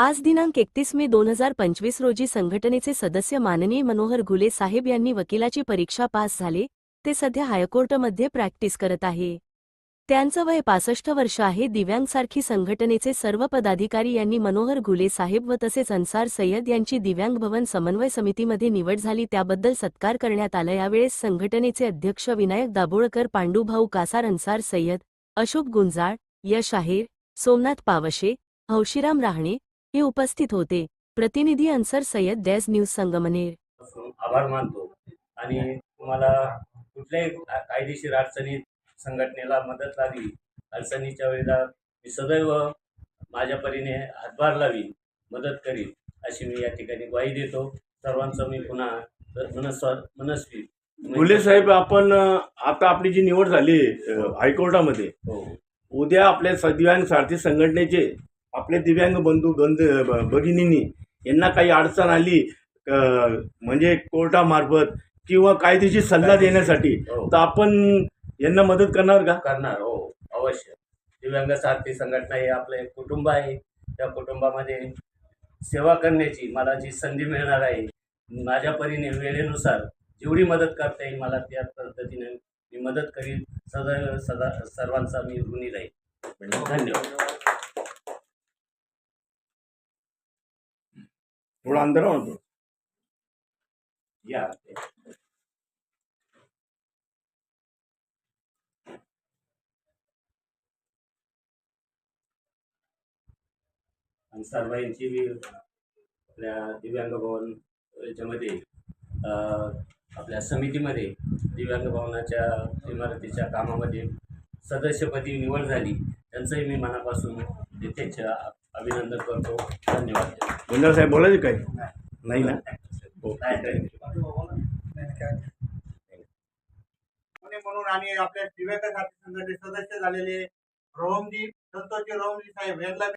आज दिनांक 31 मे 2025 रोजी संघटनेचे सदस्य माननीय मनोहर घुले साहेब यांनी वकिलाची परीक्षा पास झाले. ते सध्या हायकोर्टमध्ये प्रॅक्टिस करत आहे. त्यांचं वय 65 वर्ष आहे. दिव्यांगसारखी संघटनेचे सर्व पदाधिकारी यांनी मनोहर घुले साहेब व तसेच अन्सार सय्यद यांची दिव्यांग भवन समन्वय समितीमध्ये निवड झाली, त्याबद्दल सत्कार करण्यात आला. यावेळेस संघटनेचे अध्यक्ष विनायक दाभोळकर, पांडुभाऊ कासार, अन्सार सय्यद, अशोक गुंजाळ, यश आहेर, सोमनाथ पावशे, हौशीराम राहणे हे उपस्थित होते. प्रतिनिधी अन्सार सय्यद, डॅश न्यूज संगमनेर. आभार मानतो आणि तुम्हाला कुठल्याही कायदेशीर अडचणीत संघटनेला मदत लागली, अडचणीच्या वेळेला मी सदैव माझ्या परीने हातभार लावी, मदत करीन अशी मी या ठिकाणी ग्वाही देतो. सर्वांचं मी पुन्हा मनस्वी घुले साहेब, आपण आता आपली जी निवड झाली हायकोर्टामध्ये, हो, उद्या आपल्या दिव्यांग सारथी संघटनेचे आपले दिव्यांग बंधू भगिनींनी यांना काही अडचण आली म्हणजे कोर्टामार्फत किंवा कायदेशीर सल्ला देण्यासाठी, हो. तर आपण यांना मदत करणार का? करणार, हो, अवश्य. दिव्यांग सारथी संघटना हे आपलं एक कुटुंब आहे. त्या कुटुंबामध्ये सेवा करण्याची मला जी संधी मिळणार आहे, माझ्या परीने वेळेनुसार जेवढी मदत करता येईल मला त्या पद्धतीने मी मदत करीन. सदैव सदा सर्वांचा मी ऋणी राहील. धन्यवाद. थोडा अंतर होतो या अन्सारबाईंची बी आपल्या दिव्यांग भवन याच्यामध्ये आपल्या समितीमध्ये दिव्यांग भवनाच्या इमारतीच्या कामामध्ये सदस्यपदी निवड झाली. त्यांचंही मी मनापासून यथेच्छ अभिनंदन करतो. धन्यवाद. गुंजाळ साहेब, बोलायचे काही नाही ना? म्हणून आणि आपल्या दिव्यांग साथी संघटनेचे सदस्य झालेले रोहमजी संतोषजी रोहमजी साहेब यांना